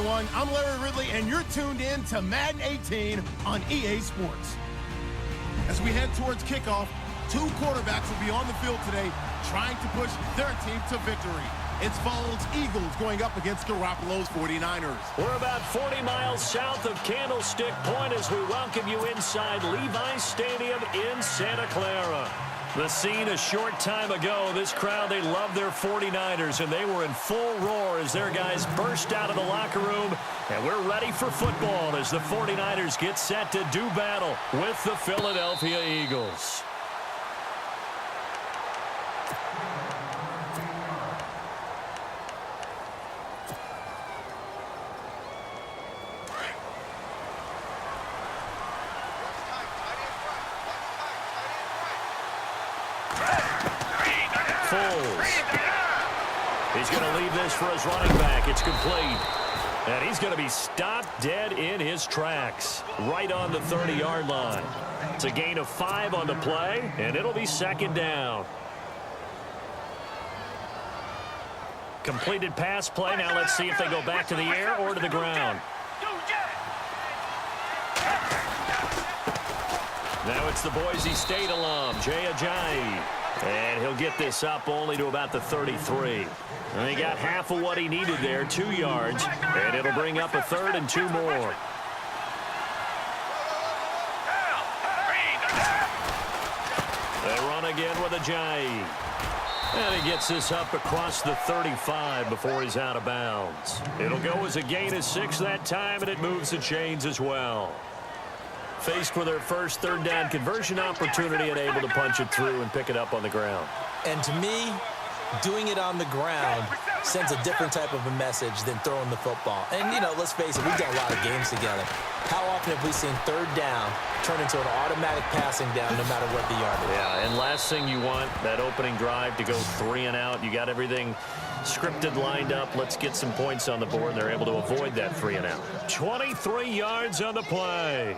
everyone. I'm Larry Ridley, and you're tuned in to Madden 18 on EA Sports. As we head towards kickoff, two quarterbacks will be on the field today trying to push their team to victory. It's Vols Eagles going up against Garoppolo's 49ers. We're about 40 miles south of Candlestick Point as we welcome you inside Levi's Stadium in Santa Clara. The scene a short time ago, this crowd, they love their 49ers, and they were in full roar as their guys burst out of the locker room. And we're ready for football as the 49ers get set to do battle with the Philadelphia Eagles. He's going to leave this for his running back. It's complete. And he's going to be stopped dead in his tracks, right on the 30-yard line. It's a gain of 5 on the play, and it'll be second down. Completed pass play. Now let's see if they go back to the air or to the ground. Now it's the Boise State alum, Jay Ajayi. And he'll get this up only to about the 33. And he got half of what he needed there, 2 yards. And it'll bring up a third and 2 more. They run again with Ajayi. And he gets this up across the 35 before he's out of bounds. It'll go as a gain of 6 that time, and it moves the chains as well. Faced with their first third down conversion opportunity and able to punch it through and pick it up on the ground. And to me, doing it on the ground sends a different type of a message than throwing the football. And, you know, let's face it, we've done a lot of games together. How often have we seen third down turn into an automatic passing down no matter what the yardage? Yeah, and last thing you want, that opening drive to go 3 and out. You got everything scripted, lined up. Let's get some points on the board. They're able to avoid that 3 and out. 23 yards on the play.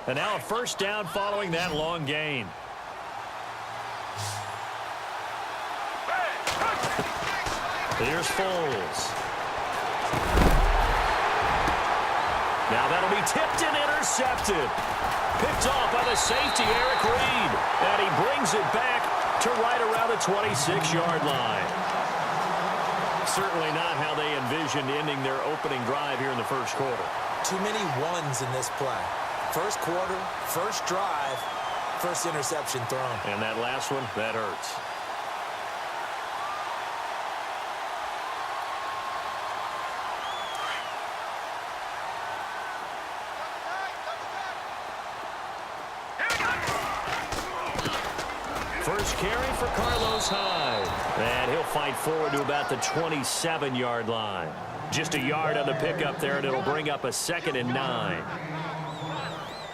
And now a first down following that long gain. Here's Foles. Now that'll be tipped and intercepted. Picked off by the safety, Eric Reed. And he brings it back to right around the 26-yard line. Certainly not how they envisioned ending their opening drive here in the first quarter. Too many ones in this play. First quarter, first drive, first interception thrown. And that last one, that hurts. First carry for Carlos Hyde. And he'll fight forward to about the 27-yard line. Just a yard on the pickup there, and it'll bring up a 2nd and 9.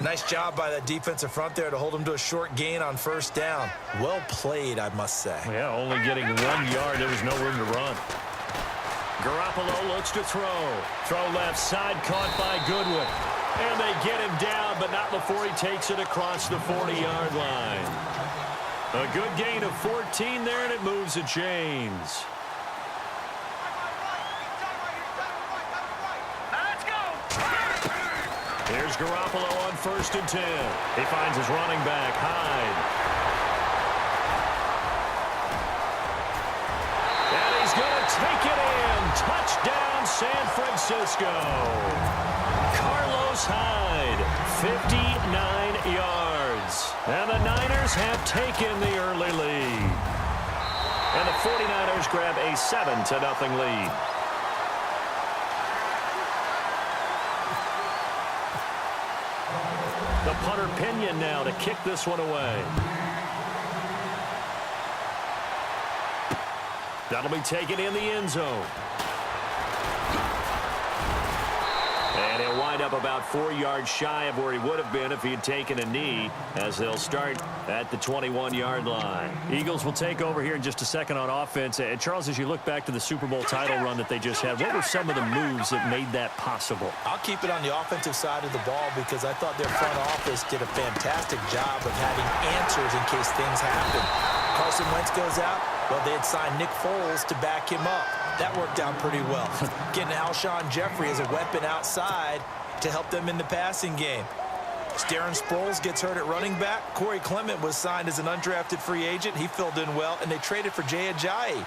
Nice job by the defensive front there to hold him to a short gain on first down. Well played, I must say. Yeah, only getting 1 yard. There was no room to run. Garoppolo looks to throw. Throw left side, caught by Goodwin. And they get him down, but not before he takes it across the 40-yard line. A good gain of 14 there, and it moves the chains. Here's Garoppolo on 1st and 10. He finds his running back, Hyde. And he's going to take it in. Touchdown, San Francisco. Carlos Hyde, 59 yards. And the Niners have taken the early lead. And the 49ers grab a 7-0 lead. The punter Pinion now to kick this one away. That'll be taken in the end zone. And he'll wind up about 4 yards shy of where he would have been if he had taken a knee, as they'll start at the 21-yard line. Eagles will take over here in just a second on offense. And Charles, as you look back to the Super Bowl title run that they just had, what were some of the moves that made that possible? I'll keep it on the offensive side of the ball because I thought their front office did a fantastic job of having answers in case things happen. Carson Wentz goes out. Well, they had signed Nick Foles to back him up. That worked out pretty well. Getting Alshon Jeffrey as a weapon outside to help them in the passing game. Darren Sproles gets hurt at running back. Corey Clement was signed as an undrafted free agent. He filled in well, and they traded for Jay Ajayi.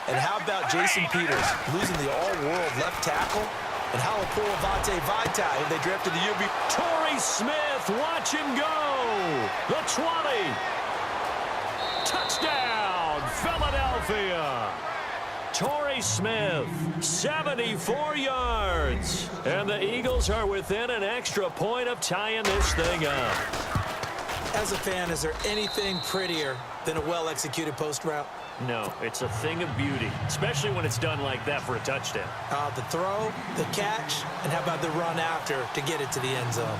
And how about Jason Peters losing the all-world left tackle? And Halapoulivaati Vaitai, who they drafted the year before. Torrey Smith, watch him go. The 20. Touchdown, Philadelphia. Torrey Smith, 74 yards. And the Eagles are within an extra point of tying this thing up. As a fan, is there anything prettier than a well-executed post route? No, it's a thing of beauty, especially when it's done like that for a touchdown. The throw, the catch, and how about the run after to get it to the end zone?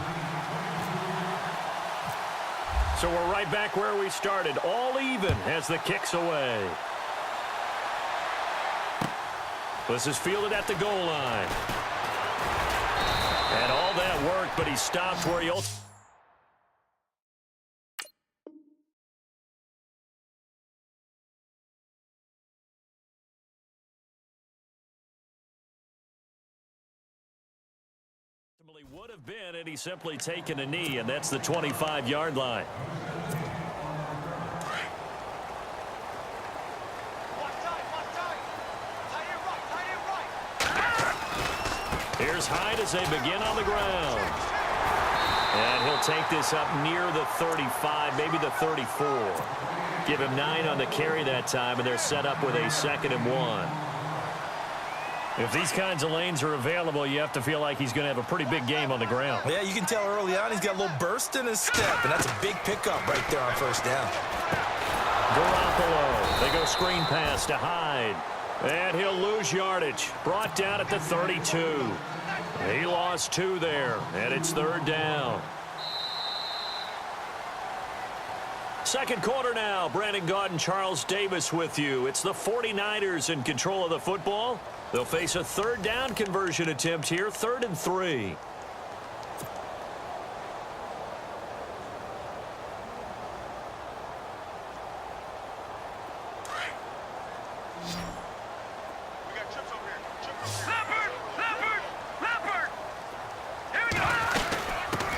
So we're right back where we started, all even as the kick's away. This is fielded at the goal line. And all that worked, but he stopped where he ultimately... would have been had he simply taken a knee, and that's the 25-yard line. Here's Hyde as they begin on the ground. And he'll take this up near the 35, maybe the 34. Give him 9 on the carry that time, and they're set up with a 2nd and 1. If these kinds of lanes are available, you have to feel like he's going to have a pretty big game on the ground. Yeah, you can tell early on he's got a little burst in his step, and that's a big pickup right there on first down. Garoppolo, they go screen pass to Hyde. And he'll lose yardage. Brought down at the 32. He lost 2 there, and it's 3rd down. Second quarter now. Brandon Gaudin and Charles Davis with you. It's the 49ers in control of the football. They'll face a 3rd down conversion attempt here, 3rd and 3.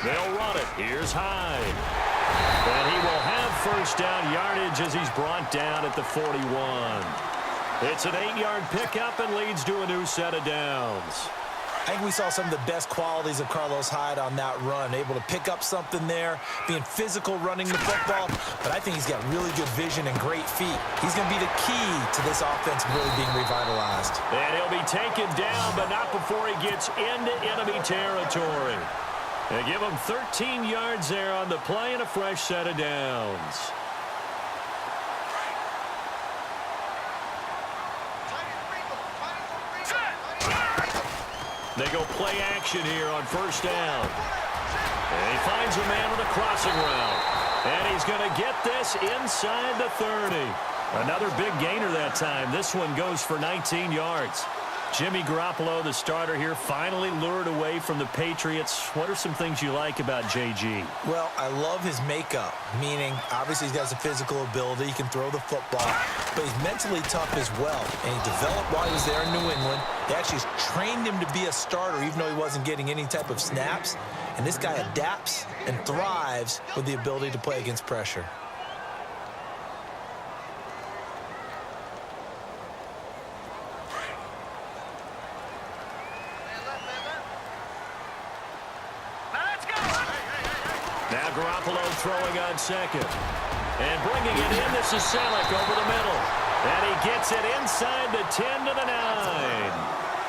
They'll run it. Here's Hyde. And he will have first down yardage as he's brought down at the 41. It's an 8-yard pickup and leads to a new set of downs. I think we saw some of the best qualities of Carlos Hyde on that run. Able to pick up something there, being physical running the football. But I think he's got really good vision and great feet. He's going to be the key to this offense really being revitalized. And he'll be taken down, but not before he gets into enemy territory. They give him 13 yards there on the play and a fresh set of downs. They go play action here on first down. And he finds a man on the crossing route. And he's going to get this inside the 30. Another big gainer that time. This one goes for 19 yards. Jimmy Garoppolo, the starter here, finally lured away from the Patriots. What are some things you like about JG? Well, I love his makeup, meaning obviously he's got some physical ability. He can throw the football, but he's mentally tough as well. And he developed while he was there in New England. They actually trained him to be a starter even though he wasn't getting any type of snaps. And this guy adapts and thrives with the ability to play against pressure. Now Garoppolo throwing on second. And bringing it in, this is Selleck over the middle. And he gets it inside the 10 to the 9.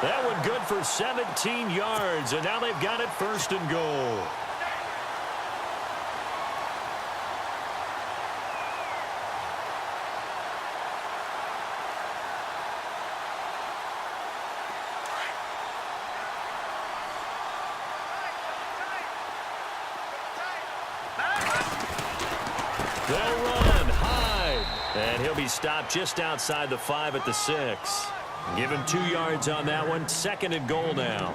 That one good for 17 yards, and now they've got it 1st and goal. They'll run. Hyde. And he'll be stopped just outside the 5 at the 6. Give him 2 yards on that one. 2nd and goal now.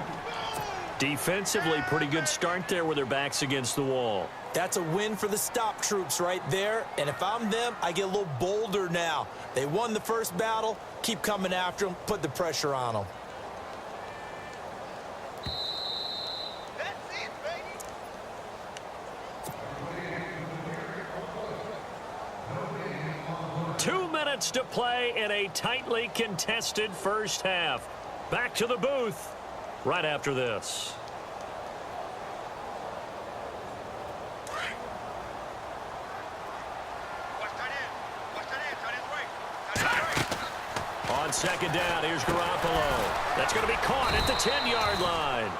Defensively, pretty good start there with their backs against the wall. That's a win for the stop troops right there. And if I'm them, I get a little bolder now. They won the first battle. Keep coming after them. Put the pressure on them. That's it, baby. 2 minutes to play in a tightly contested first half. Back to the booth right after this. On second down, here's Garoppolo. That's going to be caught at the 10-yard line.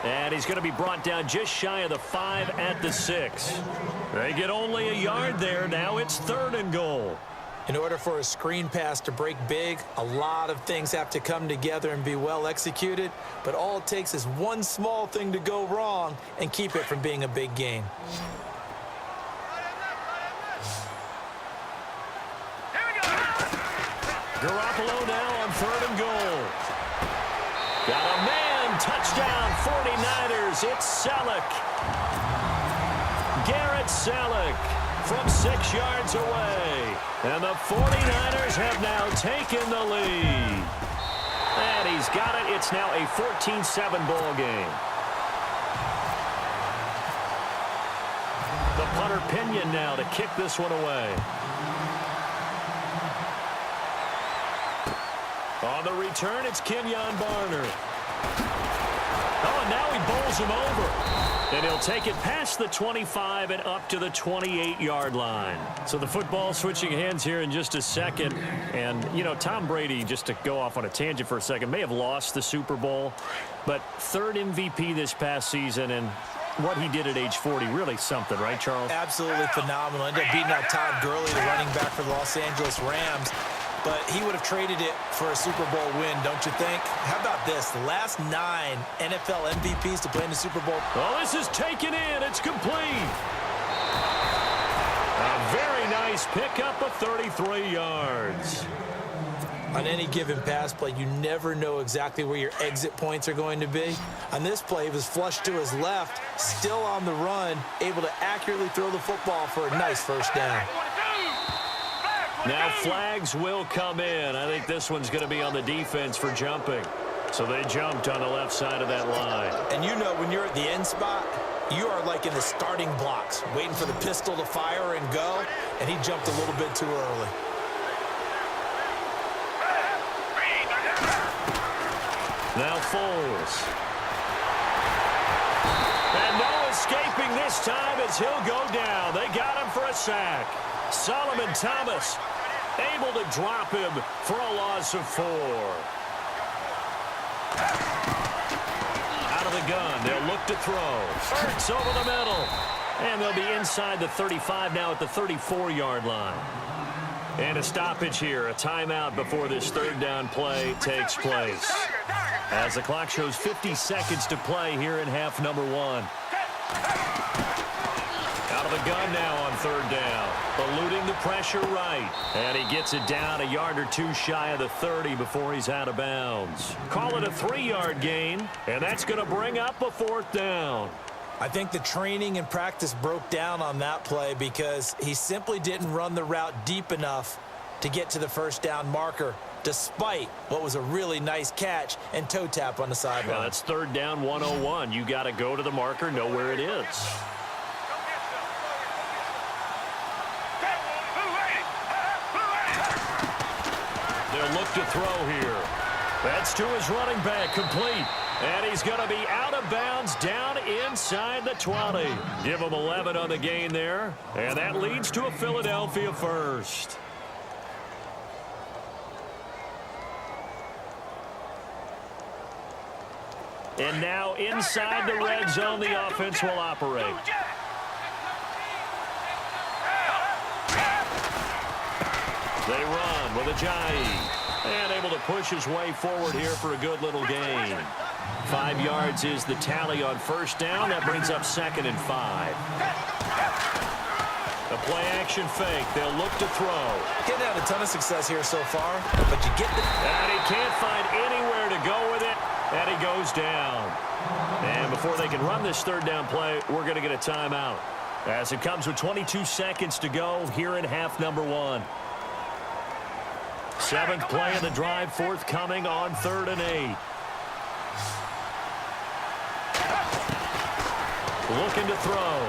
And he's going to be brought down just shy of the 5 at the 6. They get only a yard there. Now it's 3rd and goal. In order for a screen pass to break big, a lot of things have to come together and be well executed. But all it takes is one small thing to go wrong and keep it from being a big game. Garoppolo now on 3rd and goal. Got a man, touchdown, 49ers. It's Selleck. Garrett Selleck from 6 yards away. And the 49ers have now taken the lead. And he's got it. It's now a 14-7 ball game. The punter Pinion now to kick this one away. On the return, it's Kenyon Barner. Oh, and now he bowls him over. And he'll take it past the 25 and up to the 28-yard line. So the football switching hands here in just a second. And, you know, Tom Brady, just to go off on a tangent for a second, may have lost the Super Bowl. But 3rd MVP this past season, and what he did at age 40, really something, right, Charles? Absolutely phenomenal. Ended up beating out Todd Gurley, the running back for the Los Angeles Rams. But he would have traded it for a Super Bowl win, don't you think? How about this? The last 9 NFL MVPs to play in the Super Bowl. Oh, this is taken in. It's complete. A very nice pickup of 33 yards. On any given pass play, you never know exactly where your exit points are going to be. On this play, he was flushed to his left, still on the run, able to accurately throw the football for a nice first down. Now flags will come in. I think this one's going to be on the defense for jumping. So they jumped on the left side of that line. And you know when you're at the end spot, you are like in the starting blocks, waiting for the pistol to fire and go, and he jumped a little bit too early. Now Foles. And no escaping this time as he'll go down. They got him for a sack. Solomon Thomas able to drop him for a loss of 4. Out of the gun, they'll look to throw. Ertz over the middle. And they'll be inside the 35 now at the 34-yard line. And a stoppage here, a timeout before this 3rd down play takes place. As the clock shows 50 seconds to play here in half number 1. Out of the gun now on 3rd down. Eluding the pressure right. And he gets it down a yard or 2 shy of the 30 before he's out of bounds. Call it a 3-yard gain, and that's going to bring up a 4th down. I think the training and practice broke down on that play because he simply didn't run the route deep enough to get to the first down marker, despite what was a really nice catch and toe tap on the sideline. Well, that's 3rd down 101. You got to go to the marker, know where it is. They'll look to throw here. That's to his running back, complete. And he's going to be out of bounds down inside the 20. Give him 11 on the gain there. And that leads to a Philadelphia first. And now inside the red zone, the offense will operate. They run with Ajayi. And able to push his way forward here for a good little gain. 5 yards is the tally on 1st down. That brings up 2nd and 5. A play-action fake. They'll look to throw. Getting out a ton of success here so far, but you get the... And he can't find anywhere to go with it. And he goes down. And before they can run this 3rd down play, we're going to get a timeout. as it comes with 22 seconds to go here in half number one. Seventh play of the drive forthcoming on 3rd and 8. Looking to throw.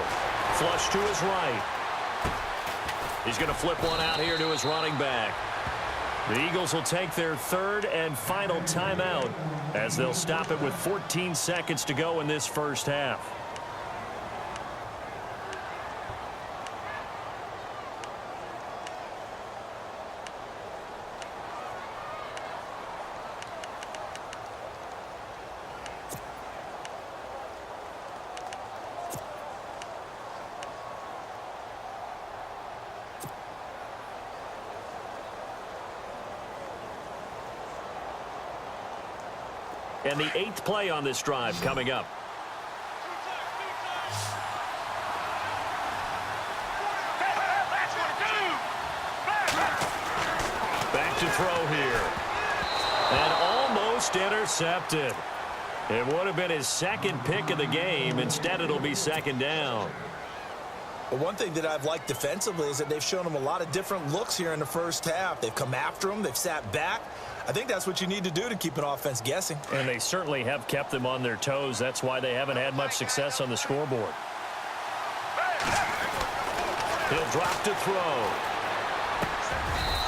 Flush to his right. He's going to flip one out here to his running back. The Eagles will take their 3rd and final timeout as they'll stop it with 14 seconds to go in this first half. And the 8th play on this drive coming up. Back to throw here. And almost intercepted. It would have been his 2nd pick of the game. Instead, it'll be 2nd down. But one thing that I've liked defensively is that they've shown him a lot of different looks here in the first half. They've come after him. They've sat back. I think that's what you need to do to keep an offense guessing. And they certainly have kept them on their toes. That's why they haven't had much success on the scoreboard. He'll drop to throw.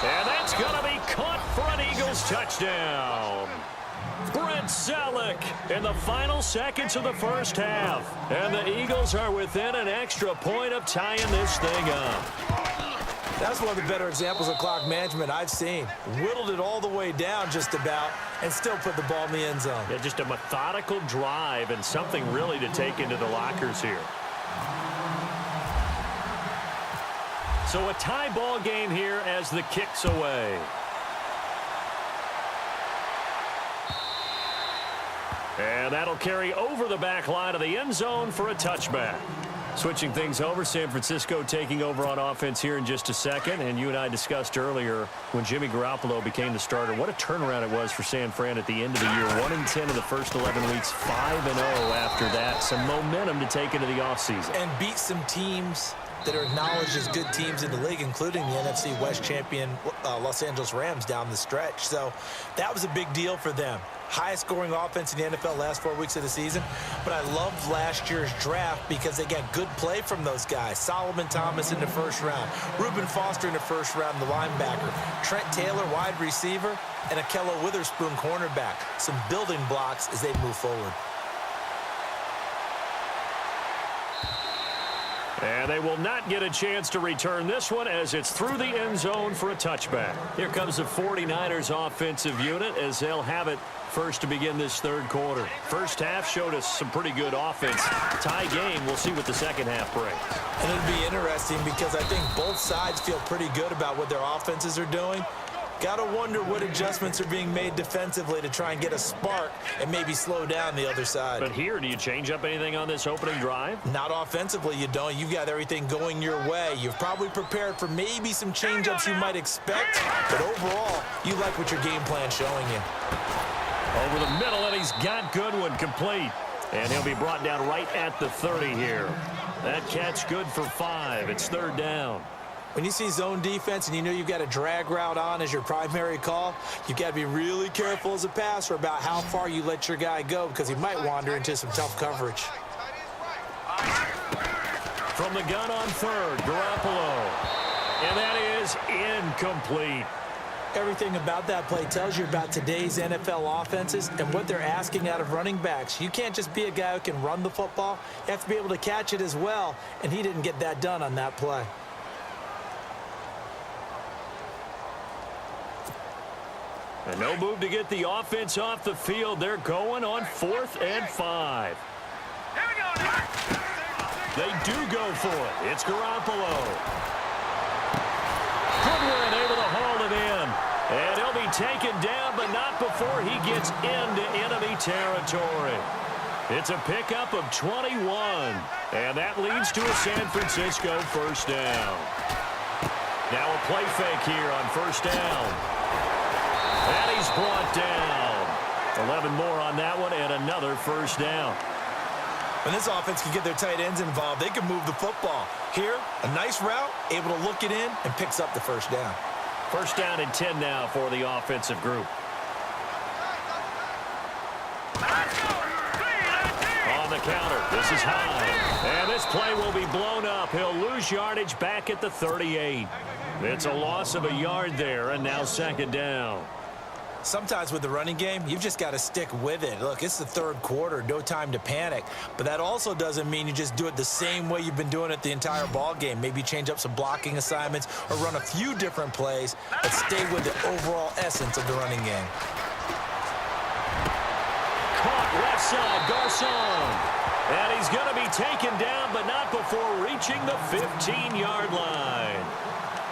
And that's going to be caught for an Eagles touchdown. Brent Selleck in the final seconds of the first half. And the Eagles are within an extra point of tying this thing up. That's one of the better examples of clock management I've seen. Whittled it all the way down just about and still put the ball in the end zone. Yeah, just a methodical drive and something really to take into the lockers here. So a tie ball game here as the kick's away. And that'll carry over the back line of the end zone for a touchback. Switching things over, San Francisco taking over on offense here in just a second. And you and I discussed earlier when Jimmy Garoppolo became the starter, what a turnaround it was for San Fran at the end of the year. 1-10 in the first 11 weeks, 5-0 after that. Some momentum to take into the offseason. And beat some teams that are acknowledged as good teams in the league, including the NFC West champion Los Angeles Rams down the stretch. So that was a big deal for them. Highest scoring offense in the NFL last 4 weeks of the season. But I loved last year's draft because they got good play from those guys. Solomon Thomas in the first round. Reuben Foster in the first round, the linebacker. Trent Taylor, wide receiver. And Akello Witherspoon, cornerback. Some building blocks as they move forward. And they will not get a chance to return this one as it's through the end zone for a touchback. Here comes the 49ers offensive unit as they'll have it first to begin this 3rd quarter. First half showed us some pretty good offense. Tie game, we'll see what the second half brings. And it'll be interesting because I think both sides feel pretty good about what their offenses are doing. Got to wonder what adjustments are being made defensively to try and get a spark and maybe slow down the other side. But here, do you change up anything on this opening drive? Not offensively, you don't. You've got everything going your way. You've probably prepared for maybe some change-ups you might expect, but overall, you like what your game plan's showing you. Over the middle, and he's got Goodwin complete. And he'll be brought down right at the 30 here. That catch good for 5. It's 3rd down. When you see zone defense and you know you've got a drag route on as your primary call, you've got to be really careful as a passer about how far you let your guy go because he might wander into some tough coverage. From the gun on 3rd, Garoppolo. And that is incomplete. Everything about that play tells you about today's NFL offenses and what they're asking out of running backs. You can't just be a guy who can run the football. You have to be able to catch it as well, and he didn't get that done on that play. And no move to get the offense off the field. They're going on 4th and 5. They do go for it. It's Garoppolo. Goodwin able to haul it in. And he'll be taken down, but not before he gets into enemy territory. It's a pickup of 21. And that leads to a San Francisco first down. Now a play fake here on first down. And he's brought down. 11 more on that one and another first down. When this offense can get their tight ends involved, they can move the football. Here, a nice route, able to look it in, and picks up the first down. First down and 10 now for the offensive group. On the counter, this is high. And this play will be blown up. He'll lose yardage back at the 38. It's a loss of a yard there, and now second down. Sometimes with the running game, you've just got to stick with it. Look, it's the third quarter, no time to panic. But that also doesn't mean you just do it the same way you've been doing it the entire ball game. Maybe change up some blocking assignments or run a few different plays, but stay with the overall essence of the running game. Caught left side, Garcon. And he's going to be taken down, but not before reaching the 15-yard line.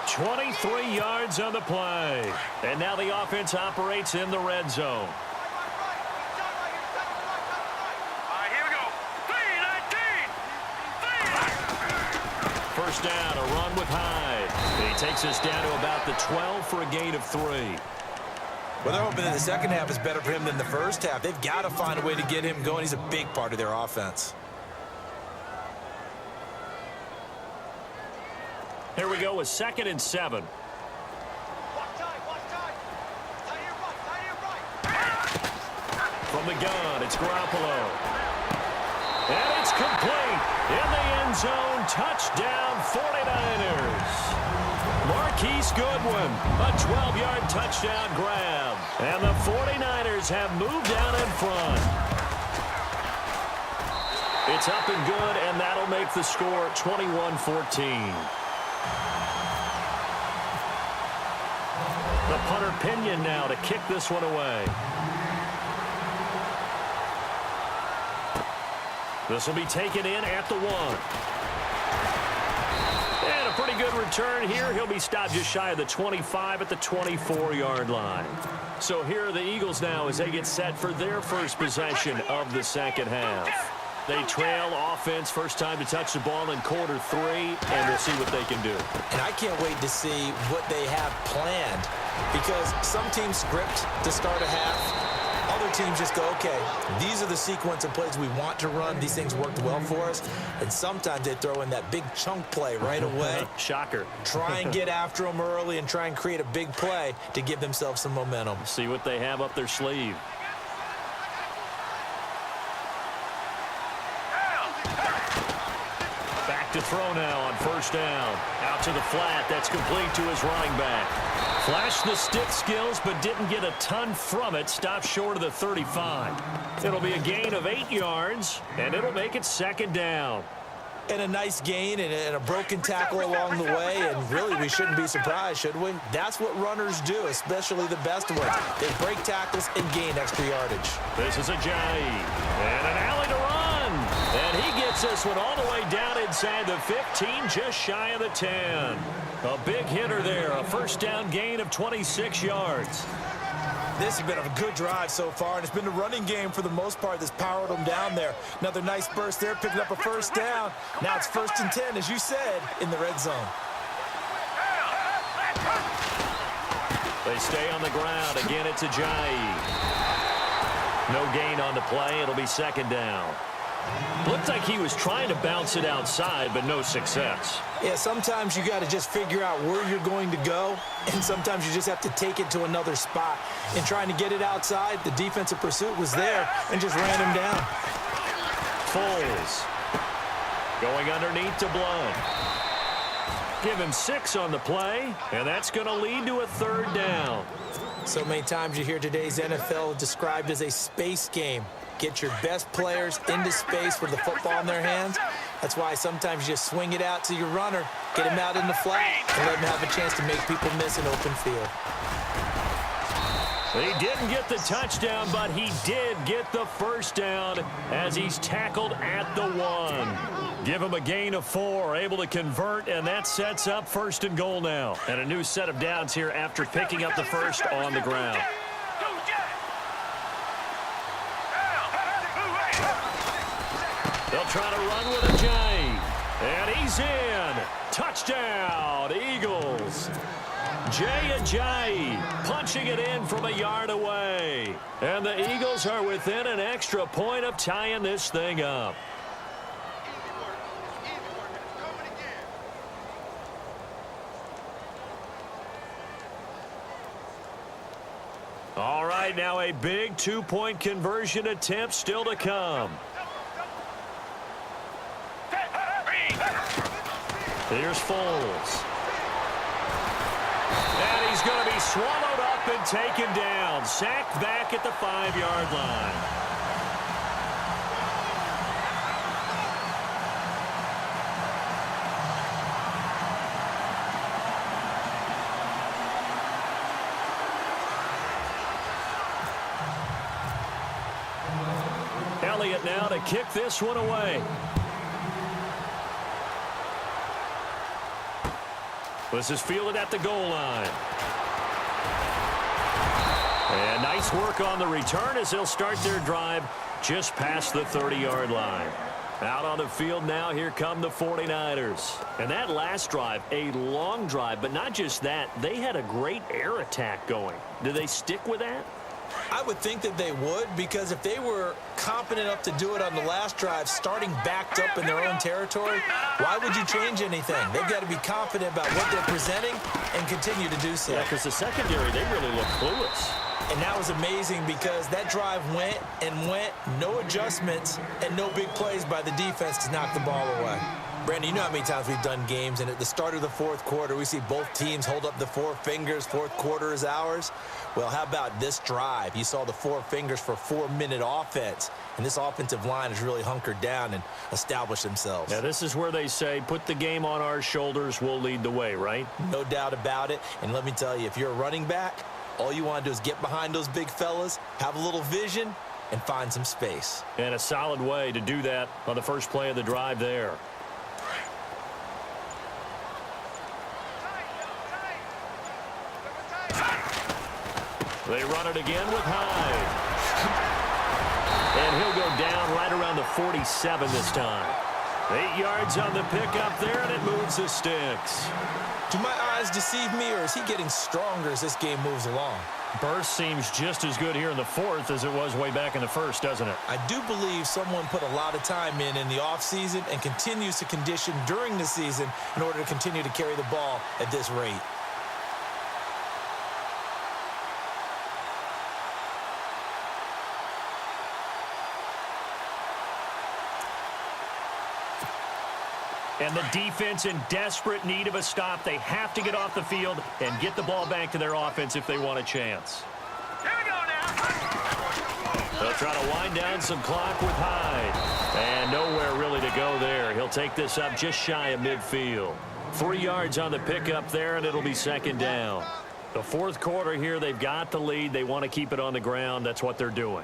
23 yards on the play. And now the offense operates in the red zone. Here we go. 3-19. First down, a run with Hyde. He takes us down to about the 12 for a gain of 3. Well, they're hoping that the second half is better for him than the first half. They've got to find a way to get him going. He's a big part of their offense. Here we go with 2nd and 7. From the gun, it's Garoppolo. And it's complete. In the end zone, touchdown 49ers. Marquise Goodwin, a 12-yard touchdown grab. And the 49ers have moved out in front. It's up and good, and that'll make the score 21-14. The punter Pinion now to kick this one away. This will be taken in at the 1. And a pretty good return here. He'll be stopped just shy of the 25 at the 24-yard line. So here are the Eagles now as they get set for their first possession of the second half. They trail offense, first time to touch the ball in quarter 3, and we'll see what they can do. And I can't wait to see what they have planned, because some teams script to start a half. Other teams just go, okay, these are the sequence of plays we want to run. These things worked well for us. And sometimes they throw in that big chunk play right away. Shocker. Try and get after them early and try and create a big play to give themselves some momentum. See what they have up their sleeve. To throw now on first down. Out to the flat. That's complete to his running back. Flashed the stick skills, but didn't get a ton from it. Stopped short of the 35. It'll be a gain of 8 yards, and it'll make it second down. And a nice gain and a broken tackle along the way, and really we shouldn't be surprised, should we? That's what runners do, especially the best ones. They break tackles and gain extra yardage. This is Ajayi, and an alley to run. And he gets this one all the way down inside the 15, just shy of the 10. A big hitter there, a first down gain of 26 yards. This has been a good drive so far, and it's been the running game for the most part that's powered them down there. Another nice burst there, picking up a first down. Now it's 1st and 10, as you said, in the red zone. They stay on the ground. Again, it's Ajayi. No gain on the play. It'll be second down. Looked like he was trying to bounce it outside, but no success. Yeah, sometimes you got to just figure out where you're going to go, and sometimes you just have to take it to another spot. And trying to get it outside, the defensive pursuit was there and just ran him down. Foles going underneath to Blood. Give him 6 on the play, and that's going to lead to a third down. So many times you hear today's NFL described as a space game. Get your best players into space with the football in their hands. That's why sometimes you just swing it out to your runner, get him out in the flat, and let him have a chance to make people miss an open field. He didn't get the touchdown, but he did get the first down as he's tackled at the 1. Give him a gain of 4, able to convert, and that sets up 1st and goal now. And a new set of downs here after picking up the first on the ground. They'll try to run with Ajayi. And he's in. Touchdown, Eagles. Jay Ajayi punching it in from a yard away. And the Eagles are within an extra point of tying this thing up. right, now a big two-point conversion attempt still to come. Here's Foles. And he's going to be swallowed up and taken down. Sacked back at the 5-yard line. Elliott now to kick this one away. This is fielded at the goal line. And nice work on the return as they'll start their drive just past the 30-yard line. Out on the field now, here come the 49ers. And that last drive, a long drive, but not just that, they had a great air attack going. Do they stick with that? I would think that they would, because if they were competent enough to do it on the last drive, starting backed up in their own territory, why would you change anything? They've got to be confident about what they're presenting and continue to do so. Yeah, because the secondary, they really look clueless. And that was amazing because that drive went and went, no adjustments, and no big plays by the defense to knock the ball away. Brandon, you know how many times we've done games, and at the start of the fourth quarter, we see both teams hold up the four fingers, fourth quarter is ours. Well, how about this drive? You saw the four fingers for 4-minute offense, and this offensive line has really hunkered down and established themselves. Yeah, this is where they say, put the game on our shoulders, we'll lead the way, right? No doubt about it, and let me tell you, if you're a running back, all you want to do is get behind those big fellas, have a little vision, and find some space. And a solid way to do that on the first play of the drive there. They run it again with Hyde. And he'll go down right around the 47 this time. 8 yards on the pickup there, and it moves the sticks. Do my eyes deceive me, or is he getting stronger as this game moves along? Burst seems just as good here in the fourth as it was way back in the first, doesn't it? I do believe someone put a lot of time in the offseason and continues to condition during the season in order to continue to carry the ball at this rate. And the defense in desperate need of a stop. They have to get off the field and get the ball back to their offense if they want a chance. Here we go now. They'll try to wind down some clock with Hyde. And nowhere really to go there. He'll take this up just shy of midfield. 3 yards on the pickup there, and it'll be second down. The fourth quarter here, they've got the lead. They want to keep it on the ground. That's what they're doing.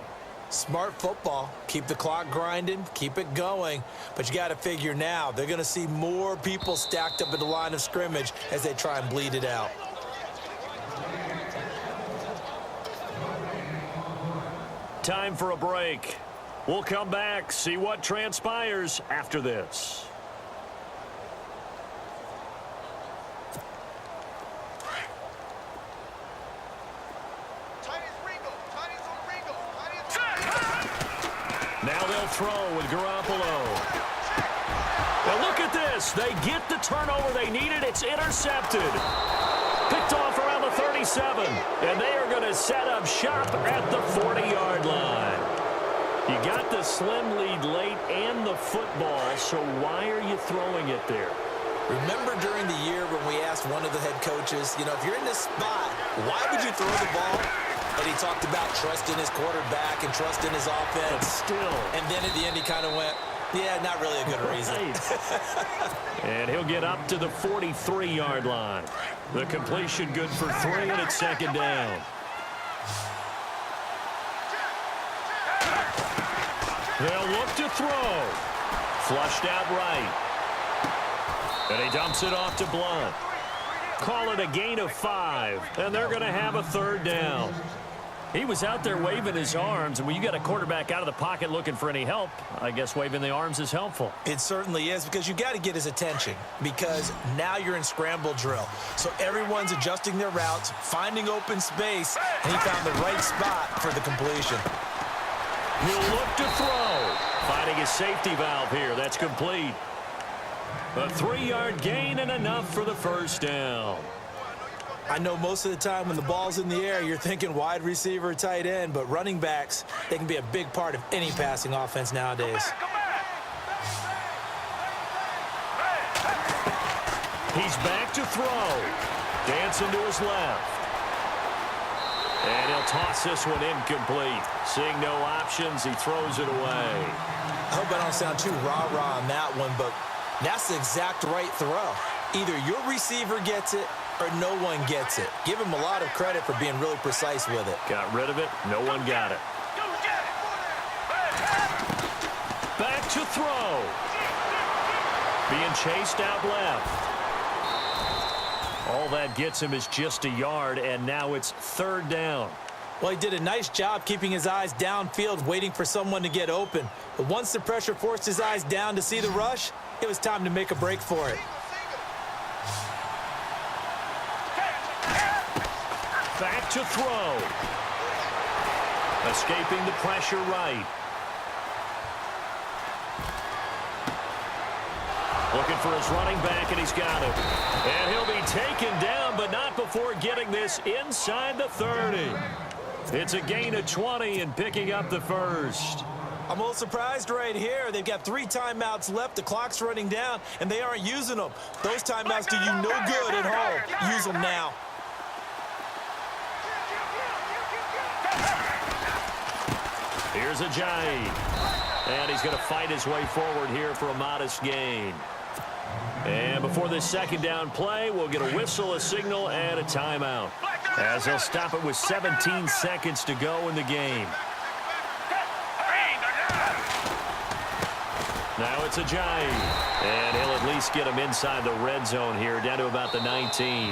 Smart football. Keep the clock grinding. Keep it going. But you got to figure now, they're going to see more people stacked up at the line of scrimmage as they try and bleed it out. Time for a break. We'll come back, see what transpires after this. Now they'll throw with Garoppolo. Now look at this. They get the turnover they needed. It's intercepted. Picked off around the 37. And they are going to set up shop at the 40-yard line. You got the slim lead late and the football, so why are you throwing it there? Remember during the year when we asked one of the head coaches, you know, if you're in this spot, why would you throw the ball? And he talked about trusting his quarterback and trusting his offense. But still. And then at the end he kind of went, yeah, not really a good reason. And he'll get up to the 43-yard line. The completion good for 3, and it's second down. They'll look to throw. Flushed out right. And he dumps it off to Blunt. Call it a gain of 5, and they're going to have a third down. He was out there waving his arms, and when you got a quarterback out of the pocket looking for any help, I guess waving the arms is helpful. It certainly is, because you got to get his attention, because now you're in scramble drill. So everyone's adjusting their routes, finding open space, and he found the right spot for the completion. He'll look to throw. Finding his safety valve here. That's complete. A 3-yard gain and enough for the first down. I know most of the time when the ball's in the air, you're thinking wide receiver, tight end, but running backs, they can be a big part of any passing offense nowadays. He's back to throw. Dancing to his left. And he'll toss this one incomplete. Seeing no options, he throws it away. I hope I don't sound too rah-rah on that one, but that's the exact right throw. Either your receiver gets it or no one gets it. Give him a lot of credit for being really precise with it. Got rid of it. No one got it. Back to throw. Being chased out left. All that gets him is just a yard, and now it's 3rd down. Well, he did a nice job keeping his eyes downfield, waiting for someone to get open. But once the pressure forced his eyes down to see the rush, it was time to make a break for it. Back to throw. Escaping the pressure right. Looking for his running back, and he's got it. And he'll be taken down, but not before getting this inside the 30. It's a gain of 20 and picking up the first. I'm a little surprised right here. They've got 3 timeouts left. The clock's running down, and they aren't using them. Those timeouts do you no good at home. Use them now. Here's Ajayi. And he's going to fight his way forward here for a modest gain. And before this 2nd down play, we'll get a whistle, a signal, and a timeout, as they'll stop it with 17 seconds to go in the game. Now it's Ajayi. And he'll at least get him inside the red zone here, down to about the 19.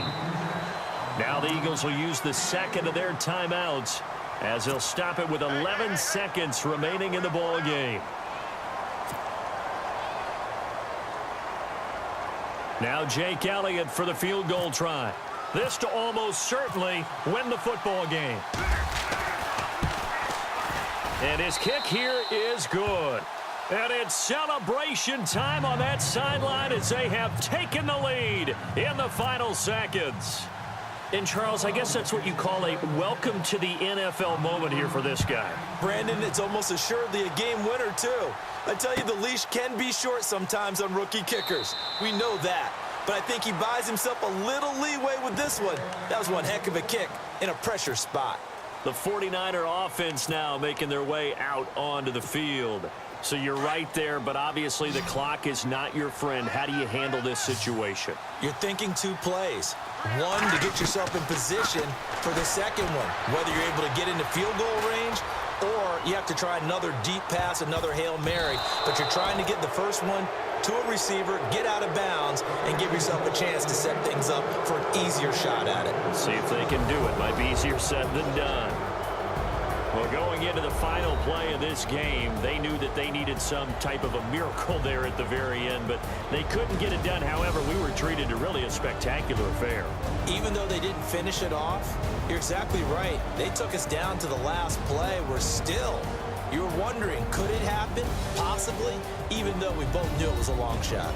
Now the Eagles will use the 2nd of their timeouts, as they'll stop it with 11 seconds remaining in the ball game. Now Jake Elliott for the field goal try. This to almost certainly win the football game. And his kick here is good. And it's celebration time on that sideline as they have taken the lead in the final seconds. And, Charles, I guess that's what you call a welcome to the NFL moment here for this guy. Brandon, it's almost assuredly a game winner, too. I tell you, the leash can be short sometimes on rookie kickers. We know that. But I think he buys himself a little leeway with this one. That was one heck of a kick in a pressure spot. The 49er offense now making their way out onto the field. So you're right there, but obviously the clock is not your friend. How do you handle this situation? You're thinking 2 plays. One, to get yourself in position for the second one, whether you're able to get into field goal range or you have to try another deep pass, another Hail Mary. But you're trying to get the first one to a receiver, get out of bounds, and give yourself a chance to set things up for an easier shot at it. See if they can do it. Might be easier said than done. Well, going into the final play of this game, they knew that they needed some type of a miracle there at the very end, but they couldn't get it done. However, we were treated to really a spectacular affair. Even though they didn't finish it off, you're exactly right. They took us down to the last play. We're still, you were wondering, could it happen? Possibly, even though we both knew it was a long shot.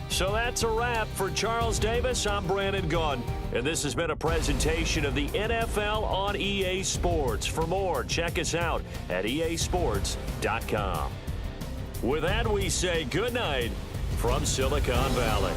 So that's a wrap for Charles Davis. I'm Brandon Gunn, and this has been a presentation of the NFL on EA Sports. For more, check us out at easports.com. With that, we say good night from Silicon Valley.